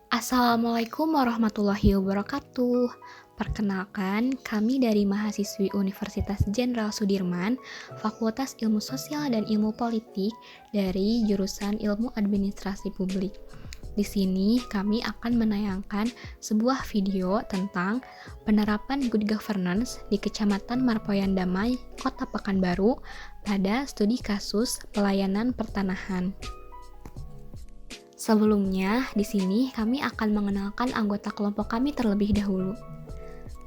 Assalamualaikum warahmatullahi wabarakatuh. Perkenalkan, kami dari mahasiswi Universitas Jenderal Sudirman, Fakultas Ilmu Sosial dan Ilmu Politik dari jurusan Ilmu Administrasi Publik. Di sini kami akan menayangkan sebuah video tentang penerapan good governance di Kecamatan Marpoyan Damai, Kota Pekanbaru pada studi kasus pelayanan pertanahan. Sebelumnya, di sini kami akan mengenalkan anggota kelompok kami terlebih dahulu.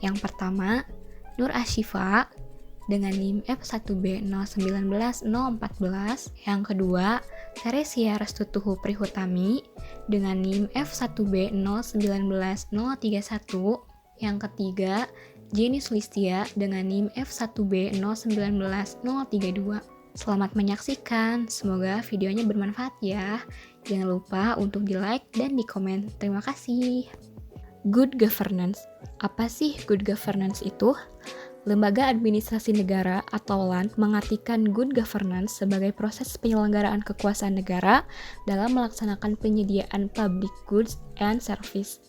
Yang pertama, Nur Ashifa dengan NIM F1B019014. Yang kedua, Teresia Restutuhu Prihutami dengan NIM F1B019031. Yang ketiga, Jenny Sulistia dengan NIM F1B019032. Selamat menyaksikan, semoga videonya bermanfaat ya. Jangan lupa untuk di-like dan di-komen. Terima kasih. Good governance. Apa sih good governance itu? Lembaga Administrasi Negara atau LAN mengartikan good governance sebagai proses penyelenggaraan kekuasaan negara dalam melaksanakan penyediaan public goods and service.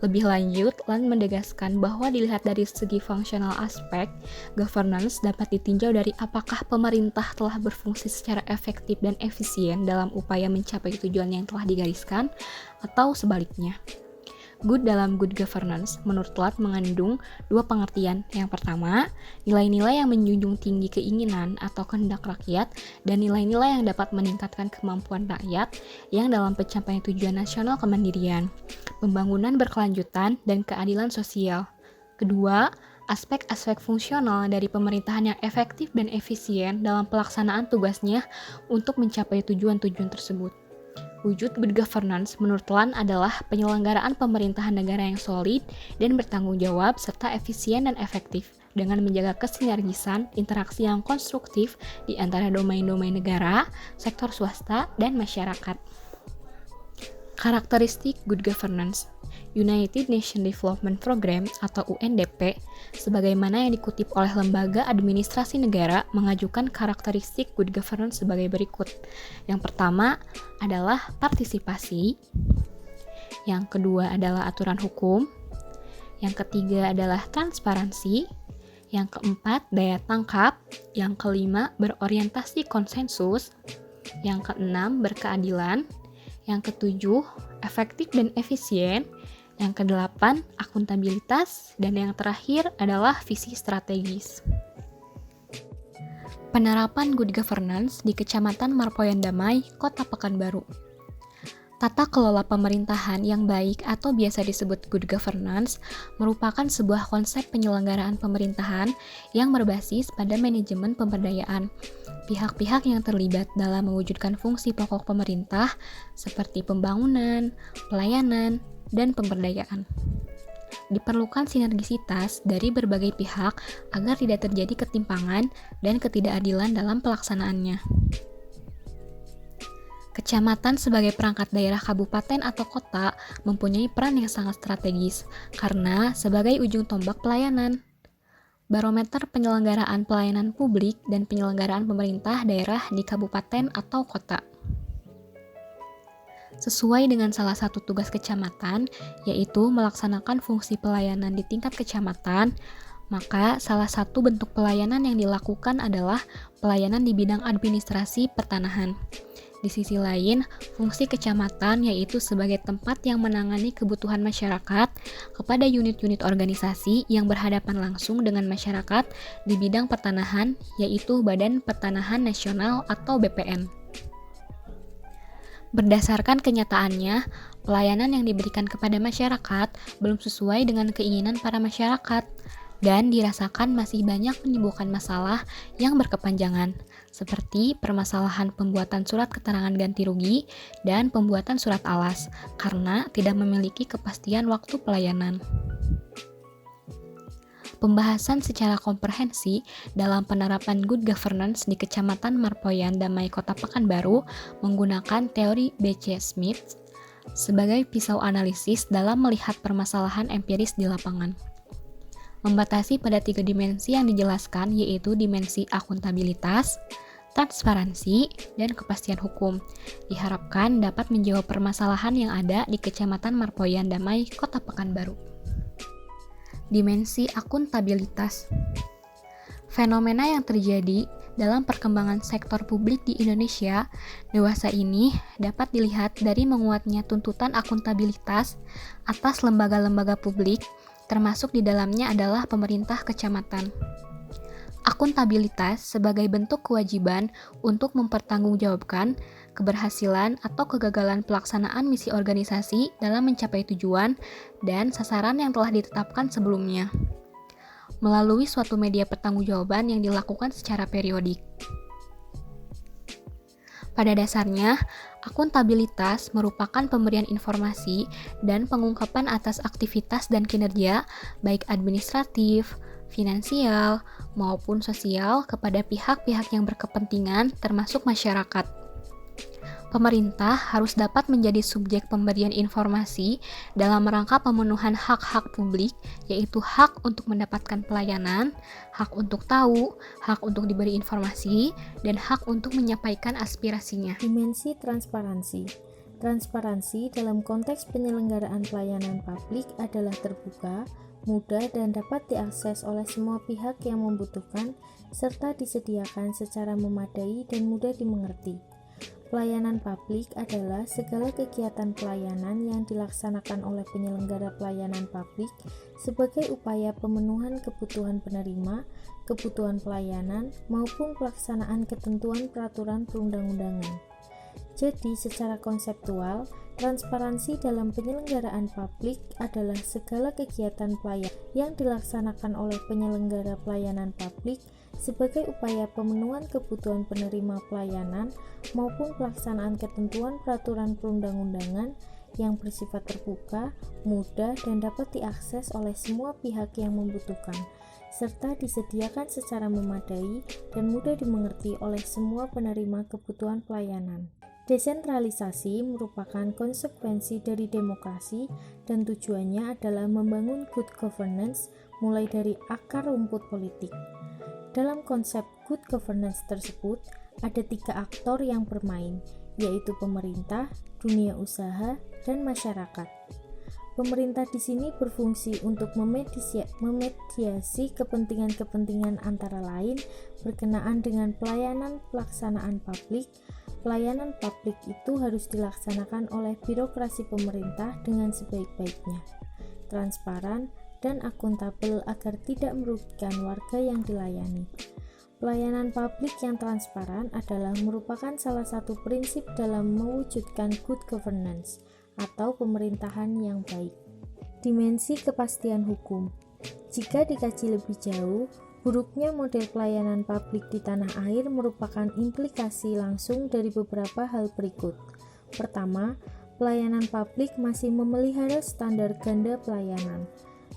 Lebih lanjut, LAN menegaskan bahwa dilihat dari segi fungsional aspek, governance dapat ditinjau dari apakah pemerintah telah berfungsi secara efektif dan efisien dalam upaya mencapai tujuan yang telah digariskan, atau sebaliknya. Good dalam good governance menurut LAN mengandung dua pengertian. Yang pertama, nilai-nilai yang menjunjung tinggi keinginan atau kehendak rakyat dan nilai-nilai yang dapat meningkatkan kemampuan rakyat yang dalam pencapaian tujuan nasional kemandirian, pembangunan berkelanjutan, dan keadilan sosial. Kedua, aspek-aspek fungsional dari pemerintahan yang efektif dan efisien dalam pelaksanaan tugasnya untuk mencapai tujuan-tujuan tersebut. Wujud good governance menurut LAN adalah penyelenggaraan pemerintahan negara yang solid dan bertanggung jawab serta efisien dan efektif dengan menjaga kesinergisan interaksi yang konstruktif di antara domain-domain negara, sektor swasta, dan masyarakat. Karakteristik good governance. United Nations Development Program atau UNDP, sebagaimana yang dikutip oleh Lembaga Administrasi Negara, mengajukan karakteristik good governance sebagai berikut. Yang pertama adalah partisipasi, yang kedua adalah aturan hukum, yang ketiga adalah transparansi, yang keempat daya tangkap, yang kelima berorientasi konsensus, yang keenam berkeadilan, yang ketujuh efektif dan efisien, yang kedelapan akuntabilitas, dan yang terakhir adalah visi strategis. Penerapan good governance di Kecamatan Marpoyan Damai, Kota Pekanbaru. Tata kelola pemerintahan yang baik atau biasa disebut good governance merupakan sebuah konsep penyelenggaraan pemerintahan yang berbasis pada manajemen pemberdayaan pihak-pihak yang terlibat dalam mewujudkan fungsi pokok pemerintah seperti pembangunan, pelayanan, dan pemberdayaan. Diperlukan sinergisitas dari berbagai pihak agar tidak terjadi ketimpangan dan ketidakadilan dalam pelaksanaannya. Kecamatan sebagai perangkat daerah kabupaten atau kota mempunyai peran yang sangat strategis karena sebagai ujung tombak pelayanan. Barometer penyelenggaraan pelayanan publik dan penyelenggaraan pemerintah daerah di kabupaten atau kota. Sesuai dengan salah satu tugas kecamatan, yaitu melaksanakan fungsi pelayanan di tingkat kecamatan, maka salah satu bentuk pelayanan yang dilakukan adalah pelayanan di bidang administrasi pertanahan. Di sisi lain, fungsi kecamatan yaitu sebagai tempat yang menangani kebutuhan masyarakat kepada unit-unit organisasi yang berhadapan langsung dengan masyarakat di bidang pertanahan, yaitu Badan Pertanahan Nasional atau BPN. Berdasarkan kenyataannya, pelayanan yang diberikan kepada masyarakat belum sesuai dengan keinginan para masyarakat dan dirasakan masih banyak menimbulkan masalah yang berkepanjangan, seperti permasalahan pembuatan surat keterangan ganti rugi dan pembuatan surat alas, karena tidak memiliki kepastian waktu pelayanan. Pembahasan secara komprehensi dalam penerapan good governance di Kecamatan Marpoyan Damai, Kota Pekanbaru menggunakan teori B.C. Smith sebagai pisau analisis dalam melihat permasalahan empiris di lapangan. Membatasi pada 3 dimensi yang dijelaskan, yaitu dimensi akuntabilitas, transparansi, dan kepastian hukum. Diharapkan dapat menjawab permasalahan yang ada di Kecamatan Marpoyan Damai, Kota Pekanbaru. Dimensi akuntabilitas. Fenomena yang terjadi dalam perkembangan sektor publik di Indonesia dewasa ini dapat dilihat dari menguatnya tuntutan akuntabilitas atas lembaga-lembaga publik, termasuk di dalamnya adalah pemerintah kecamatan. Akuntabilitas sebagai bentuk kewajiban untuk mempertanggungjawabkan keberhasilan atau kegagalan pelaksanaan misi organisasi dalam mencapai tujuan dan sasaran yang telah ditetapkan sebelumnya, melalui suatu media pertanggungjawaban yang dilakukan secara periodik. Pada dasarnya, akuntabilitas merupakan pemberian informasi dan pengungkapan atas aktivitas dan kinerja, baik administratif, finansial, maupun sosial kepada pihak-pihak yang berkepentingan termasuk masyarakat. Pemerintah harus dapat menjadi subjek pemberian informasi dalam rangka pemenuhan hak-hak publik, yaitu hak untuk mendapatkan pelayanan, hak untuk tahu, hak untuk diberi informasi, dan hak untuk menyampaikan aspirasinya. Dimensi transparansi. Transparansi dalam konteks penyelenggaraan pelayanan publik adalah terbuka, mudah dan dapat diakses oleh semua pihak yang membutuhkan, serta disediakan secara memadai dan mudah dimengerti. Pelayanan publik adalah segala kegiatan pelayanan yang dilaksanakan oleh penyelenggara pelayanan publik sebagai upaya pemenuhan kebutuhan penerima, kebutuhan pelayanan, maupun pelaksanaan ketentuan peraturan perundang-undangan. Jadi, secara konseptual, transparansi dalam penyelenggaraan publik adalah segala kegiatan pelayanan yang dilaksanakan oleh penyelenggara pelayanan publik sebagai upaya pemenuhan kebutuhan penerima pelayanan maupun pelaksanaan ketentuan peraturan perundang-undangan yang bersifat terbuka, mudah, dan dapat diakses oleh semua pihak yang membutuhkan, serta disediakan secara memadai dan mudah dimengerti oleh semua penerima kebutuhan pelayanan. Desentralisasi merupakan konsekuensi dari demokrasi dan tujuannya adalah membangun good governance mulai dari akar rumput politik. Dalam konsep good governance tersebut, ada 3 aktor yang bermain, yaitu pemerintah, dunia usaha, dan masyarakat. Pemerintah di sini berfungsi untuk memediasi kepentingan-kepentingan antara lain berkenaan dengan pelayanan pelaksanaan publik. Pelayanan publik itu harus dilaksanakan oleh birokrasi pemerintah dengan sebaik-baiknya, transparan, dan akuntabel agar tidak merugikan warga yang dilayani. Pelayanan publik yang transparan adalah merupakan salah satu prinsip dalam mewujudkan good governance atau pemerintahan yang baik. Dimensi kepastian hukum. Jika dikaji lebih jauh, buruknya model pelayanan publik di tanah air merupakan implikasi langsung dari beberapa hal berikut. Pertama, pelayanan publik masih memelihara standar ganda pelayanan.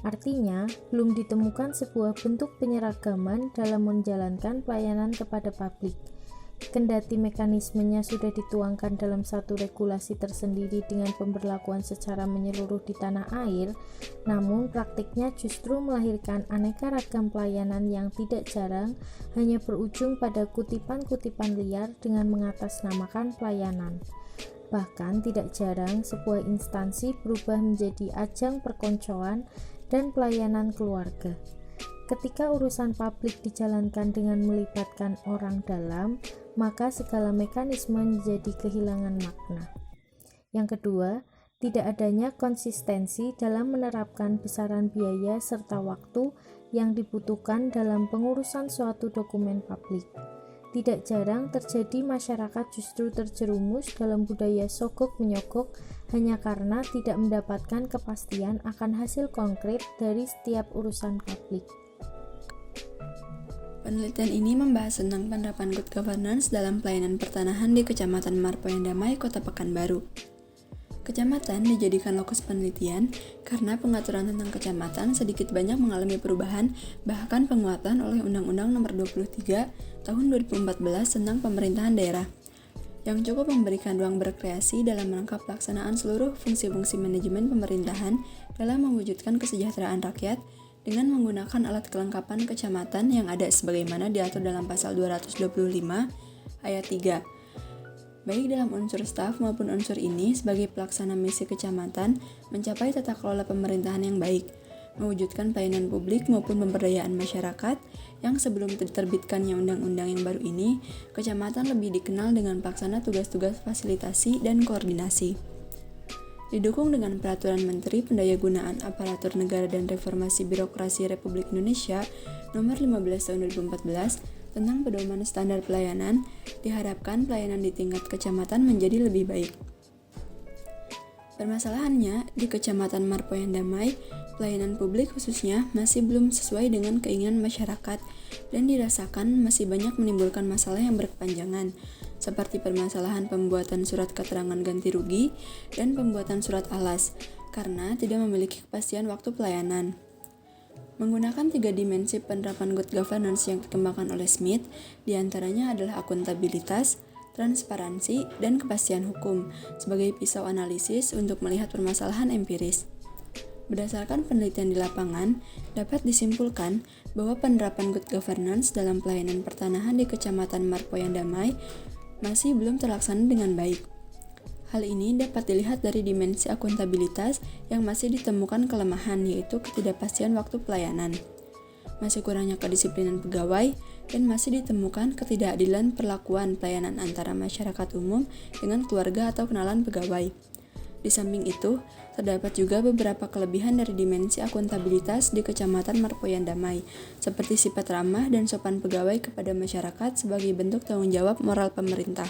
Artinya, belum ditemukan sebuah bentuk penyeragaman dalam menjalankan pelayanan kepada publik. Kendati mekanismenya sudah dituangkan dalam satu regulasi tersendiri dengan pemberlakuan secara menyeluruh di tanah air, namun praktiknya justru melahirkan aneka ragam pelayanan yang tidak jarang hanya berujung pada kutipan-kutipan liar dengan mengatasnamakan pelayanan. Bahkan tidak jarang sebuah instansi berubah menjadi ajang perkoncoan dan pelayanan keluarga. Ketika urusan publik dijalankan dengan melibatkan orang dalam, maka segala mekanisme menjadi kehilangan makna. Yang kedua, tidak adanya konsistensi dalam menerapkan besaran biaya serta waktu yang dibutuhkan dalam pengurusan suatu dokumen publik. Tidak jarang terjadi masyarakat justru terjerumus dalam budaya sogok-menyogok hanya karena tidak mendapatkan kepastian akan hasil konkret dari setiap urusan publik. Penelitian ini membahas tentang penerapan good governance dalam pelayanan pertanahan di Kecamatan Marpoyan Damai, Kota Pekanbaru. Kecamatan dijadikan lokus penelitian karena pengaturan tentang kecamatan sedikit banyak mengalami perubahan, bahkan penguatan oleh Undang-Undang Nomor 23 Tahun 2014 tentang Pemerintahan Daerah, yang cukup memberikan ruang berkreasi dalam rangka pelaksanaan seluruh fungsi-fungsi manajemen pemerintahan dalam mewujudkan kesejahteraan rakyat dengan menggunakan alat kelengkapan kecamatan yang ada sebagaimana diatur dalam pasal 225 ayat 3. Baik dalam unsur staf maupun unsur ini sebagai pelaksana misi kecamatan mencapai tata kelola pemerintahan yang baik, mewujudkan pelayanan publik maupun pemberdayaan masyarakat yang sebelum diterbitkannya undang-undang yang baru ini, kecamatan lebih dikenal dengan pelaksana tugas-tugas fasilitasi dan koordinasi. Didukung dengan Peraturan Menteri Pendayagunaan Aparatur Negara dan Reformasi Birokrasi Republik Indonesia Nomor 15 Tahun 2014 tentang pedoman standar pelayanan, diharapkan pelayanan di tingkat kecamatan menjadi lebih baik. Permasalahannya, di Kecamatan Marpoyan Damai, pelayanan publik khususnya masih belum sesuai dengan keinginan masyarakat dan dirasakan masih banyak menimbulkan masalah yang berkepanjangan, seperti permasalahan pembuatan surat keterangan ganti rugi dan pembuatan surat alas, karena tidak memiliki kepastian waktu pelayanan. Menggunakan 3 dimensi penerapan good governance yang dikembangkan oleh Smith, diantaranya adalah akuntabilitas, transparansi, dan kepastian hukum sebagai pisau analisis untuk melihat permasalahan empiris. Berdasarkan penelitian di lapangan, dapat disimpulkan bahwa penerapan good governance dalam pelayanan pertanahan di Kecamatan Marpoyan Damai masih belum terlaksana dengan baik. Hal ini dapat dilihat dari dimensi akuntabilitas yang masih ditemukan kelemahan, yaitu ketidakpastian waktu pelayanan, masih kurangnya kedisiplinan pegawai, dan masih ditemukan ketidakadilan perlakuan pelayanan antara masyarakat umum dengan keluarga atau kenalan pegawai. Di samping itu, terdapat juga beberapa kelebihan dari dimensi akuntabilitas di Kecamatan Marpoyan Damai, seperti sifat ramah dan sopan pegawai kepada masyarakat sebagai bentuk tanggung jawab moral pemerintah.